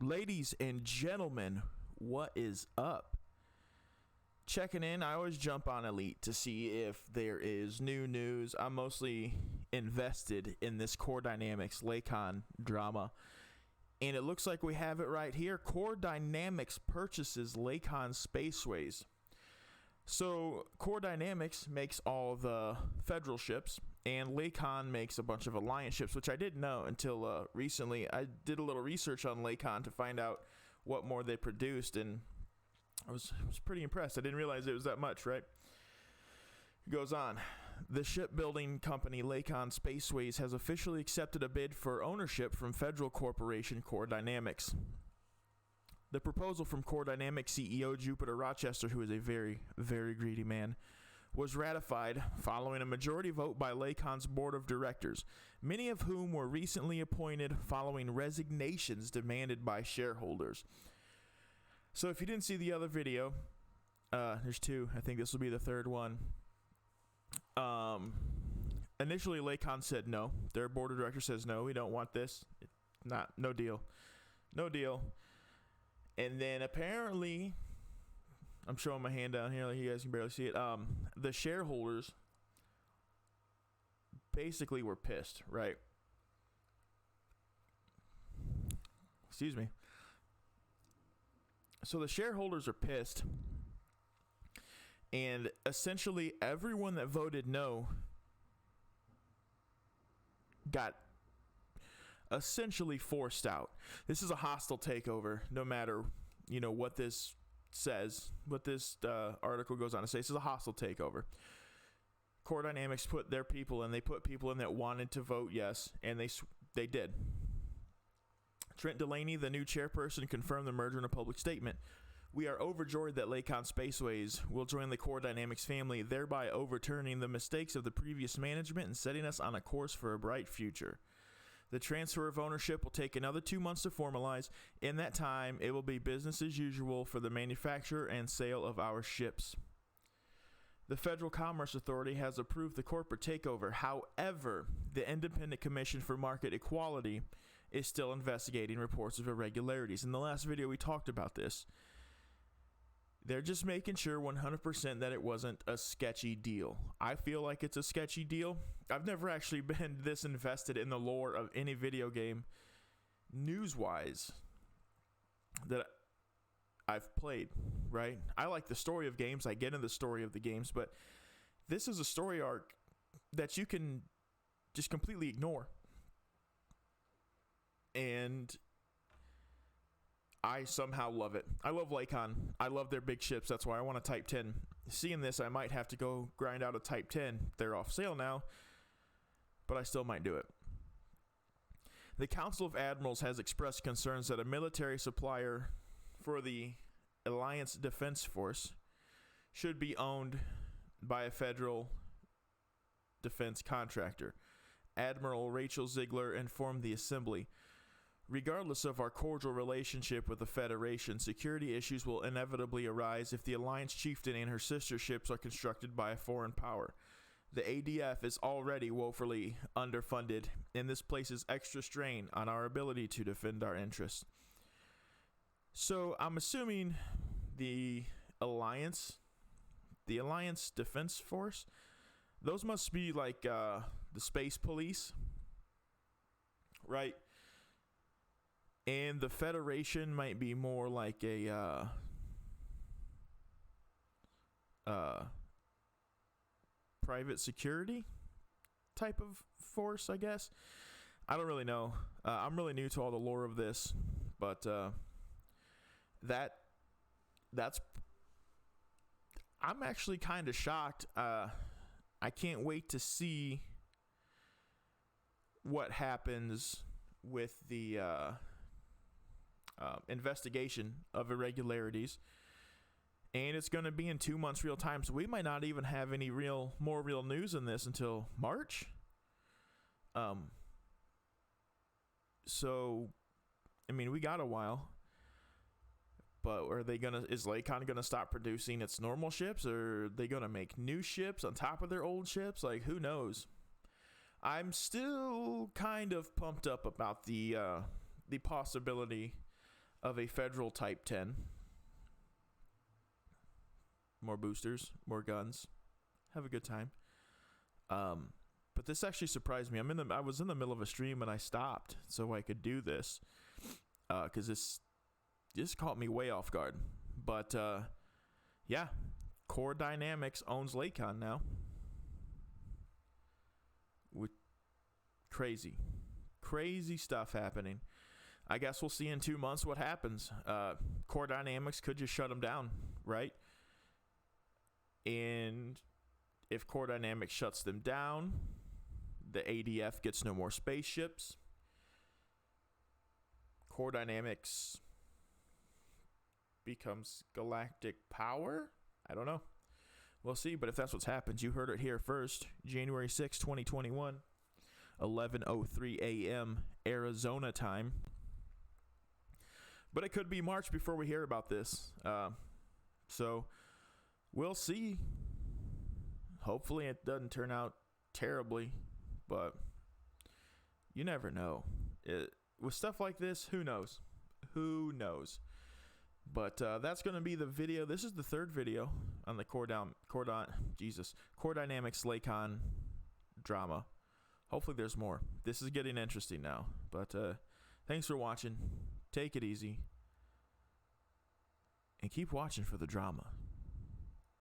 Ladies and gentlemen, what is up? Checking in. I always jump on Elite to see if there is new news. I'm mostly invested in this Core Dynamics Lakon drama, and it looks like we have it right here. Core Dynamics purchases Lakon Spaceways. So Core Dynamics makes all the federal ships, and Lakon makes a bunch of alliance ships, which I didn't know until recently. I did a little research on Lakon to find out what more they produced, and I was pretty impressed. I didn't realize it was that much, right? It goes on. The shipbuilding company Lakon Spaceways has officially accepted a bid for ownership from federal corporation Core Dynamics. The proposal from Core Dynamics CEO Jupiter Rochester, who is a very, very greedy man, was ratified following a majority vote by Lakon's board of directors, many of whom were recently appointed following resignations demanded by shareholders. So if you didn't see the other video, there's two. I think this will be the third one. Initially, Lakon said no. Their board of directors says no, we don't want this. No deal. No deal. And then apparently, I'm showing my hand down here, like you guys can barely see it. The shareholders basically were pissed, right? Excuse me. So the shareholders are pissed, and essentially everyone that voted no got essentially forced out. This is a hostile takeover, no matter, what this says, what this article goes on to say. This is a hostile takeover. Core Dynamics put their people in. They put people in that wanted to vote yes, and they did. Trent Delaney, the new chairperson, confirmed the merger in a public statement. We are overjoyed that Lakon Spaceways will join the Core Dynamics family, thereby overturning the mistakes of the previous management and setting us on a course for a bright future. The transfer of ownership will take another 2 months to formalize. In that time, it will be business as usual for the manufacture and sale of our ships. The Federal Commerce Authority has approved the corporate takeover. However, the Independent Commission for Market Equality is still investigating reports of irregularities. In the last video, we talked about this. They're just making sure 100% that it wasn't a sketchy deal. I feel like it's a sketchy deal. I've never actually been this invested in the lore of any video game, news-wise, that I've played, right? I like the story of games. I get into the story of the games, but this is a story arc that you can just completely ignore. And I somehow love it. I love Lakon. I love their big ships. That's why I want a Type 10. Seeing this, I might have to go grind out a Type 10. They're off sale now, but I still might do it. The Council of Admirals has expressed concerns that a military supplier for the Alliance Defense Force should be owned by a federal defense contractor. Admiral Rachel Ziegler informed the Assembly, regardless of our cordial relationship with the Federation, security issues will inevitably arise if the Alliance Chieftain and her sister ships are constructed by a foreign power. The ADF is already woefully underfunded, and this places extra strain on our ability to defend our interests. So I'm assuming the Alliance Defense Force, those must be like the Space Police, right? And the Federation might be more like a private security type of force, I guess. I don't really know. I'm really new to all the lore of this, but that's I'm actually kind of shocked. I can't wait to see what happens with the investigation of irregularities, and it's going to be in 2 months real time, so we might not even have any more real news in this until March. So I mean, we got a while, but is Lakon gonna stop producing its normal ships, or are they gonna make new ships on top of their old ships? Like, who knows? I'm still kind of pumped up about the possibility of a federal Type 10. More boosters, more guns. Have a good time. But this actually surprised me. I was in the middle of a stream and I stopped so I could do this. Because this caught me way off guard. But yeah, Core Dynamics owns Lakon now. With crazy stuff happening. I guess we'll see in 2 months what happens. Core Dynamics could just shut them down, right? And if Core Dynamics shuts them down, the ADF gets no more spaceships. Core Dynamics becomes galactic power? I don't know. We'll see, but if that's what's happened, you heard it here first. January 6, 2021, 11:03 a.m. Arizona time. But it could be March before we hear about this. So we'll see. Hopefully it doesn't turn out terribly, but you never know. With stuff like this, who knows? Who knows? But that's going to be the video. This is the third video on the Core Dynamics Lakon drama. Hopefully there's more. This is getting interesting now. But thanks for watching. Take it easy. And keep watching for the drama.